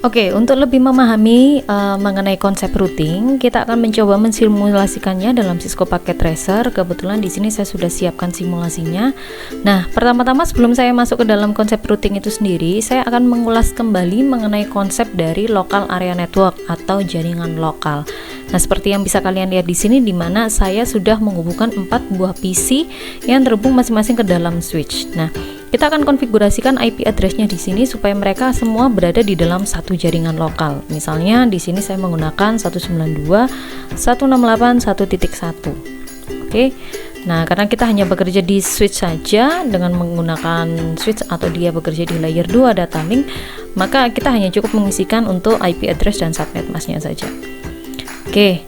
Oke, untuk lebih memahami mengenai konsep routing, kita akan mencoba mensimulasikannya dalam Cisco Packet Tracer. Kebetulan di sini saya sudah siapkan simulasinya. Nah, pertama-tama sebelum saya masuk ke dalam konsep routing itu sendiri, saya akan mengulas kembali mengenai konsep dari local area network atau jaringan lokal. Nah, seperti yang bisa kalian lihat di sini, di mana saya sudah menghubungkan 4 buah PC yang terhubung masing-masing ke dalam switch. Nah, kita akan konfigurasikan IP address-nya di sini supaya mereka semua berada di dalam satu jaringan lokal. Misalnya di sini saya menggunakan 192.168.1.1. Oke. Nah, karena kita hanya bekerja di switch saja dengan menggunakan switch atau dia bekerja di layer 2 data link, maka kita hanya cukup mengisikan untuk IP address dan subnet masknya saja. Oke,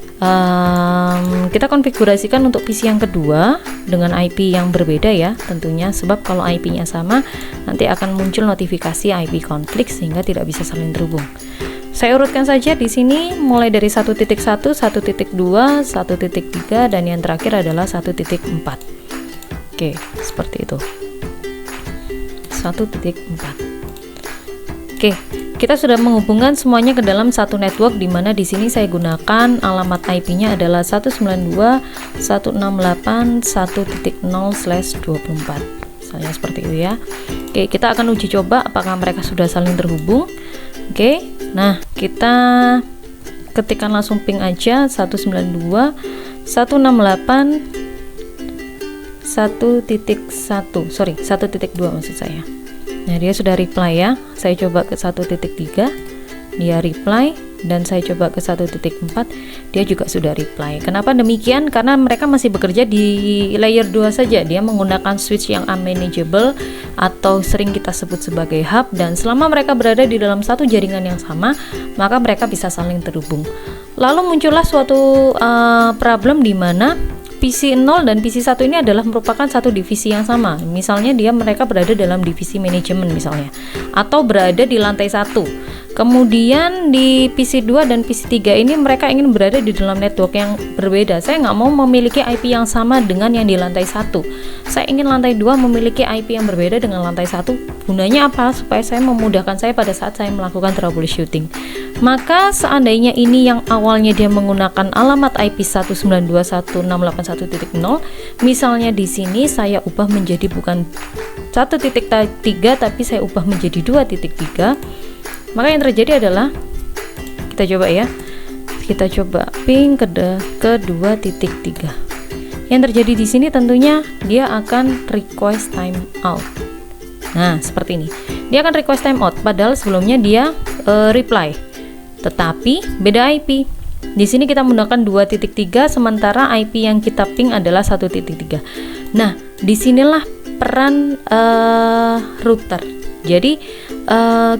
kita konfigurasikan untuk PC yang kedua dengan IP yang berbeda ya tentunya, sebab kalau IP-nya sama nanti akan muncul notifikasi IP konflik sehingga tidak bisa saling terhubung. Saya urutkan saja di sini mulai dari 1.1, 1.2, 1.3 dan yang terakhir adalah 1.4. Oke, seperti itu. 1.4. Oke, kita sudah menghubungkan semuanya ke dalam satu network, di mana di sini saya gunakan alamat IP-nya adalah 192.168.1.0/24. Misalnya seperti itu ya. Oke, kita akan uji coba apakah mereka sudah saling terhubung. Oke. Nah, kita ketikkan langsung ping aja 192.168.1.1, sorry 1.2 maksud saya. Nah, dia sudah reply ya. Saya coba ke 1.3, dia reply, dan saya coba ke 1.4, dia juga sudah reply. Kenapa demikian? Karena mereka masih bekerja di layer 2 saja. Dia menggunakan switch yang unmanageable atau sering kita sebut sebagai hub, dan selama mereka berada di dalam satu jaringan yang sama, maka mereka bisa saling terhubung. Lalu muncullah suatu problem di mana PC 0 dan PC 1 ini adalah merupakan satu divisi yang sama. Misalnya mereka berada dalam divisi manajemen misalnya, atau berada di lantai 1. Kemudian di PC 2 dan PC 3 ini mereka ingin berada di dalam network yang berbeda. Saya nggak mau memiliki IP yang sama dengan yang di lantai 1. Saya ingin lantai 2 memiliki IP yang berbeda dengan lantai 1. Gunanya apa? Supaya saya memudahkan saya pada saat saya melakukan troubleshooting. Maka seandainya ini yang awalnya dia menggunakan alamat IP 192.168.1.0, misalnya di sini saya ubah menjadi bukan 1.3 tapi saya ubah menjadi 2.3, maka yang terjadi adalah, kita coba ya, kita coba ping ke 2.3. Yang terjadi di sini tentunya dia akan request timeout. Nah, seperti ini. Dia akan request timeout padahal sebelumnya dia reply. Tetapi beda IP. Di sini kita menggunakan 2.3 sementara IP yang kita ping adalah 1.3. Nah, disinilah peran router. Jadi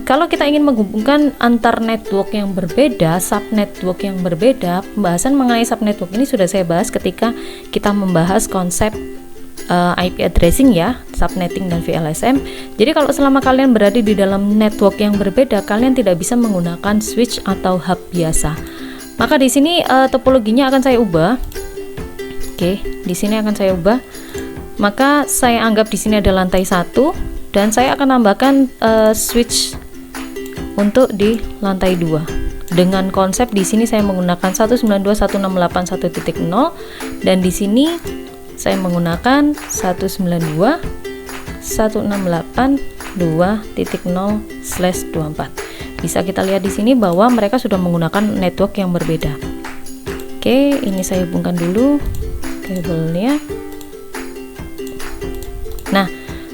kalau kita ingin menghubungkan antar network yang berbeda, subnetwork yang berbeda, pembahasan mengenai subnetwork ini sudah saya bahas ketika kita membahas konsep IP addressing ya, subnetting dan VLSM. Jadi kalau selama kalian berada di dalam network yang berbeda, kalian tidak bisa menggunakan switch atau hub biasa. Maka di sini topologinya akan saya ubah. Oke, di sini akan saya ubah. Maka saya anggap di sini ada lantai 1 dan saya akan tambahkan switch untuk di lantai 2. Dengan konsep di sini saya menggunakan 192.168.1.0 dan di sini saya menggunakan 192.168.2.0/24. Bisa kita lihat di sini bahwa mereka sudah menggunakan network yang berbeda. Oke, ini saya hubungkan dulu kabelnya. Nah,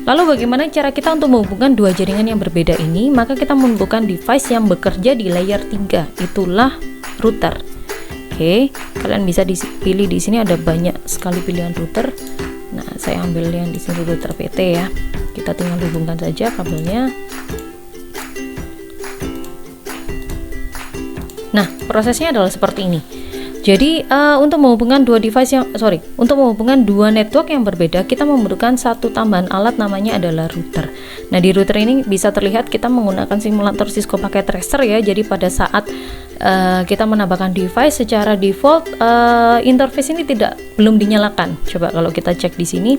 lalu bagaimana cara kita untuk menghubungkan dua jaringan yang berbeda ini? Maka kita membutuhkan device yang bekerja di layer 3, itulah router. Oke, kalian bisa dipilih di sini ada banyak sekali pilihan router. Nah, saya ambil yang di sini router PT ya. Kita tinggal hubungkan saja kabelnya. Nah, prosesnya adalah seperti ini. Jadi untuk menghubungkan untuk menghubungkan dua network yang berbeda, kita membutuhkan satu tambahan alat namanya adalah router. Nah, di router ini bisa terlihat kita menggunakan simulator Cisco Packet Tracer ya. Jadi pada saat kita menambahkan device secara default interface ini belum dinyalakan. Coba kalau kita cek di sini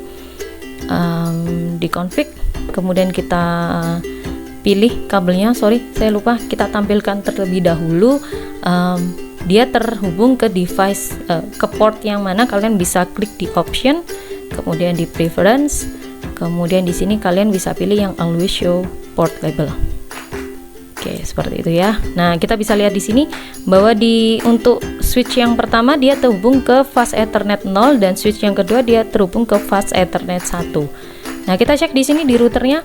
di config, kemudian kita pilih kabelnya. Sorry, saya lupa, kita tampilkan terlebih dahulu. Dia terhubung ke device, ke port yang mana. Kalian bisa klik di option, kemudian di preference, kemudian di sini kalian bisa pilih yang always show port label. Oke, seperti itu ya. Nah, kita bisa lihat di sini bahwa untuk switch yang pertama dia terhubung ke fast Ethernet 0, dan switch yang kedua dia terhubung ke fast Ethernet 1. Nah, kita cek di sini di routernya.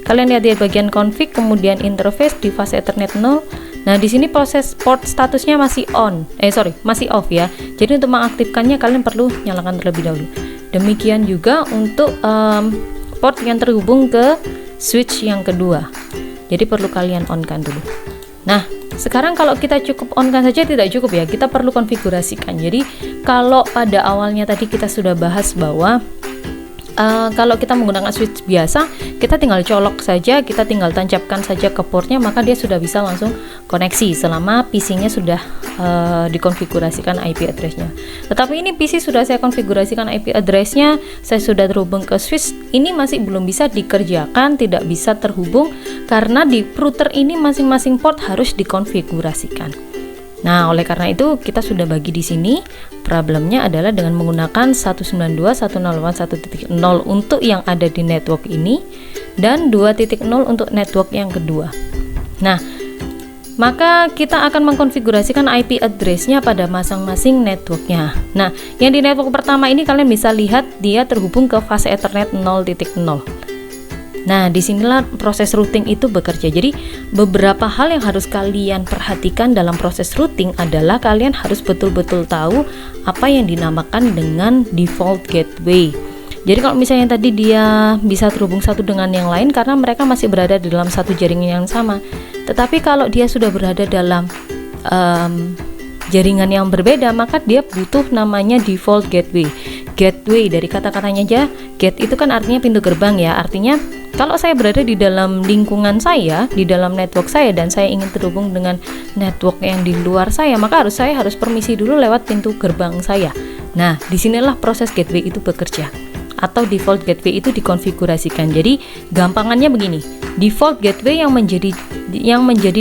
Kalian lihat di bagian config, kemudian interface di fast Ethernet 0. Nah, di sini proses port statusnya masih masih off ya. Jadi untuk mengaktifkannya kalian perlu nyalakan terlebih dahulu. Demikian juga untuk port yang terhubung ke switch yang kedua. Jadi perlu kalian on-kan dulu. Nah, sekarang kalau kita cukup on-kan saja tidak cukup ya, kita perlu konfigurasikan. Jadi kalau pada awalnya tadi kita sudah bahas bahwa kalau kita menggunakan switch biasa, kita tinggal colok saja, kita tinggal tancapkan saja ke portnya, maka dia sudah bisa langsung koneksi selama PC-nya sudah dikonfigurasikan IP address-nya. Tetapi ini PC sudah saya konfigurasikan IP address-nya, saya sudah terhubung ke switch, ini masih belum bisa dikerjakan, tidak bisa terhubung karena di router ini masing-masing port harus dikonfigurasikan. Nah, oleh karena itu kita sudah bagi di sini. Problemnya adalah dengan menggunakan 192.168.1.0 untuk yang ada di network ini dan 2.0 untuk network yang kedua. Nah, maka kita akan mengkonfigurasikan IP address-nya pada masing-masing networknya. Nah, yang di network pertama ini kalian bisa lihat dia terhubung ke fast Ethernet 0.0. Nah, disinilah proses routing itu bekerja. Jadi, beberapa hal yang harus kalian perhatikan dalam proses routing adalah kalian harus betul-betul tahu apa yang dinamakan dengan default gateway. Jadi, kalau misalnya tadi dia bisa terhubung satu dengan yang lain karena mereka masih berada di dalam satu jaringan yang sama. Tetapi kalau dia sudah berada dalam jaringan yang berbeda, maka dia butuh namanya default gateway. Gateway dari kata-katanya aja, gate itu kan artinya pintu gerbang ya. Artinya kalau saya berada di dalam lingkungan saya, di dalam network saya, dan saya ingin terhubung dengan network yang di luar saya, maka saya harus permisi dulu lewat pintu gerbang saya. Nah, disinilah proses gateway itu bekerja, atau default gateway itu dikonfigurasikan. Jadi, gampangannya begini, default gateway yang menjadi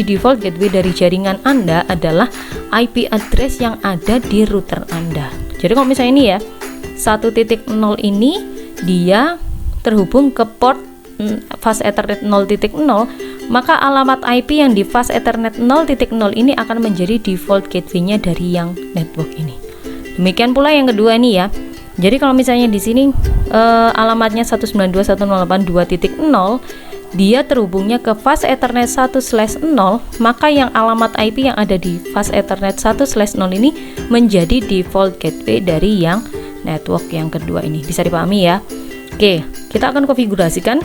default gateway dari jaringan Anda adalah IP address yang ada di router Anda. Jadi, kalau misalnya ini ya, 1.0 ini dia terhubung ke port fast Ethernet 0.0, maka alamat IP yang di fast Ethernet 0.0 ini akan menjadi default gateway-nya dari yang network ini. Demikian pula yang kedua ini ya. Jadi kalau misalnya di sini alamatnya 192.168.2.0, dia terhubungnya ke fast Ethernet 1/0, maka yang alamat IP yang ada di fast Ethernet 1/0 ini menjadi default gateway dari yang network yang kedua ini. Bisa dipahami ya? Oke, kita akan konfigurasikan.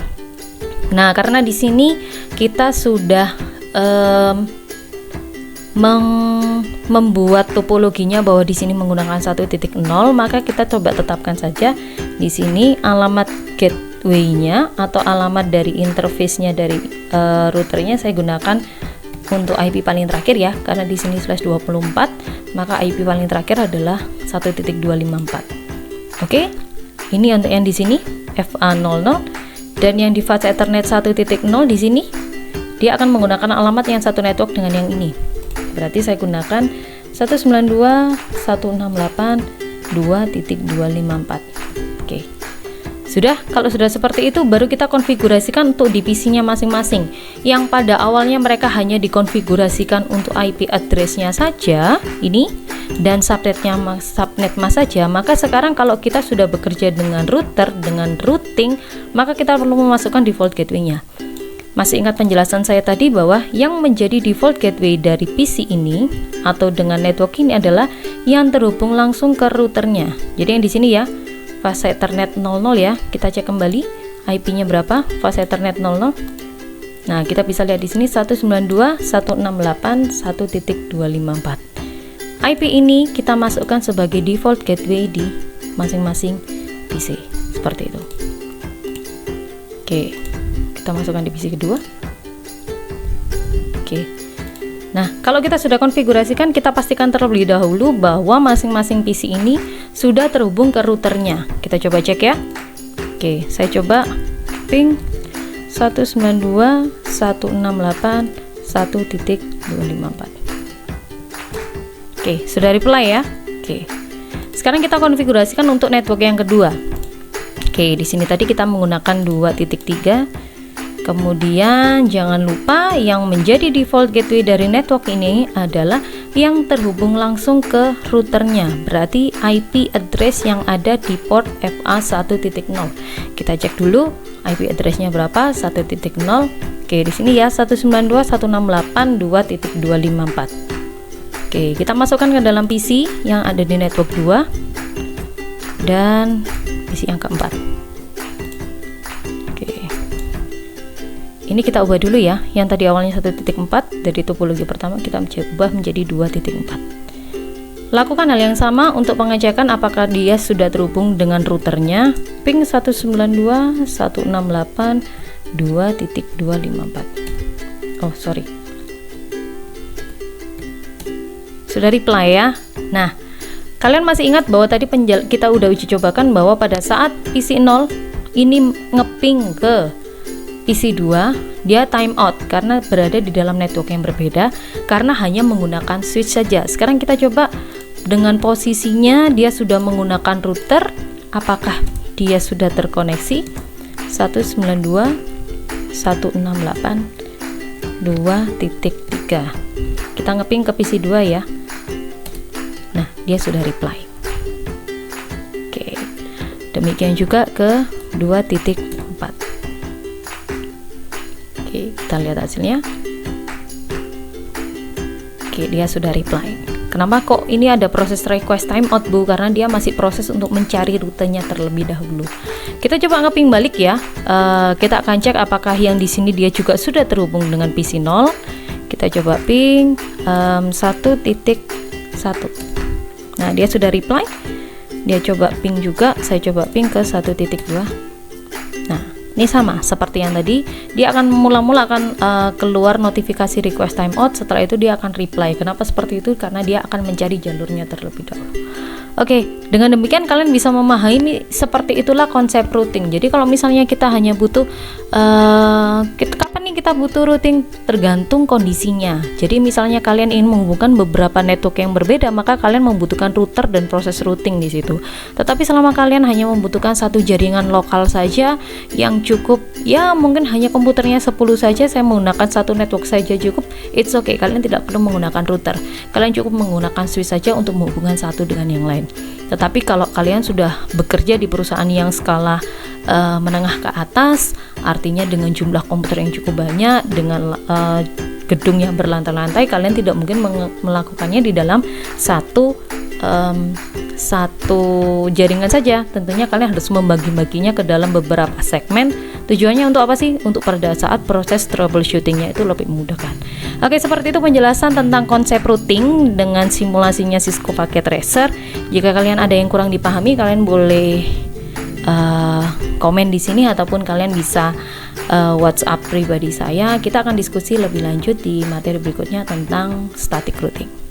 Nah, karena di sini kita sudah membuat topologinya bahwa di sini menggunakan 1.0, maka kita coba tetapkan saja di sini alamat gateway-nya atau alamat dari interface-nya dari routernya saya gunakan untuk IP paling terakhir ya, karena di sini /24, maka IP paling terakhir adalah 1.254. Oke, ini untuk yang di sini FA00. Dan yang di fast Ethernet 1.0 di sini dia akan menggunakan alamat yang satu network dengan yang ini. Berarti saya gunakan 192.168.2.254. Oke. Sudah, kalau sudah seperti itu baru kita konfigurasikan untuk di PC-nya masing-masing. Yang pada awalnya mereka hanya dikonfigurasikan untuk IP address-nya saja ini dan subnetnya subnet mas saja, maka sekarang kalau kita sudah bekerja dengan router, dengan routing, maka kita perlu memasukkan default gateway-nya. Masih ingat penjelasan saya tadi bahwa yang menjadi default gateway dari PC ini atau dengan network ini adalah yang terhubung langsung ke routernya. Jadi yang di sini ya, fast Ethernet 00 ya, kita cek kembali IP-nya berapa, fast Ethernet 00. Nah, kita bisa lihat di sini 192.168.1.254. IP ini kita masukkan sebagai default gateway di masing-masing PC seperti itu. Oke, kita masukkan di PC kedua. Oke. Nah, kalau kita sudah konfigurasikan, kita pastikan terlebih dahulu bahwa masing-masing PC ini sudah terhubung ke routernya. Kita coba cek ya. Oke, saya coba ping 192.168.1.254. Oke, sudah reply ya. Oke. Sekarang kita konfigurasikan untuk network yang kedua. Oke, di sini tadi kita menggunakan 2.3. Kemudian jangan lupa yang menjadi default gateway dari network ini adalah yang terhubung langsung ke routernya. Berarti IP address yang ada di port FA 1.0. Kita cek dulu IP addressnya berapa, 1.0. Oke, di sini ya 192.168.2.254. Oke, kita masukkan ke dalam PC yang ada di network 2 dan PC yang keempat. Oke. Ini kita ubah dulu ya. Yang tadi awalnya 1.4 dari topologi pertama kita ubah menjadi 2.4. Lakukan hal yang sama untuk pengecekan apakah dia sudah terhubung dengan routernya. Ping 192.168.2.254. Oh, sorry. Sudah reply ya. Nah, kalian masih ingat bahwa tadi kita udah uji cobakan bahwa pada saat PC 0 ini ngeping ke PC 2, dia time out karena berada di dalam network yang berbeda karena hanya menggunakan switch saja. Sekarang kita coba dengan posisinya dia sudah menggunakan router, apakah dia sudah terkoneksi? 192.168.2.3. Kita ngeping ke PC 2 ya. Nah, dia sudah reply. Oke. Demikian juga ke 2.4. Oke, kita lihat hasilnya. Oke, dia sudah reply. Kenapa kok ini ada proses request timeout, Bu? Karena dia masih proses untuk mencari rutenya terlebih dahulu. Kita coba ngeping balik ya. Kita akan cek apakah yang di sini dia juga sudah terhubung dengan PC 0. Kita coba ping 1.1. Nah, dia sudah reply. Dia coba ping juga, saya coba ping ke 1.2. Nah, ini sama seperti yang tadi. Dia akan mula-mula akan keluar notifikasi request timeout. Setelah itu dia akan reply. Kenapa seperti itu? Karena dia akan mencari jalurnya terlebih dahulu. Oke, dengan demikian kalian bisa memahami seperti itulah konsep routing. Jadi kalau misalnya kita hanya butuh kapan nih kita butuh routing, tergantung kondisinya. Jadi misalnya kalian ingin menghubungkan beberapa network yang berbeda, maka kalian membutuhkan router dan proses routing di situ. Tetapi selama kalian hanya membutuhkan satu jaringan lokal saja yang cukup, ya mungkin hanya komputernya 10 saja, saya menggunakan satu network saja cukup, it's okay, kalian tidak perlu menggunakan router. Kalian cukup menggunakan switch saja untuk menghubungkan satu dengan yang lain. Tetapi kalau kalian sudah bekerja di perusahaan yang skala menengah ke atas, artinya dengan jumlah komputer yang cukup banyak, dengan gedung yang berlantai-lantai, kalian tidak mungkin melakukannya di dalam satu jaringan saja. Tentunya kalian harus membagi-baginya ke dalam beberapa segmen. Tujuannya untuk apa sih? Untuk pada saat proses troubleshootingnya itu lebih mudah kan. Oke, seperti itu penjelasan tentang konsep routing dengan simulasinya Cisco Packet Tracer. Jika kalian ada yang kurang dipahami, kalian boleh komen di sini ataupun kalian bisa WhatsApp pribadi saya. Kita akan diskusi lebih lanjut di materi berikutnya tentang static routing.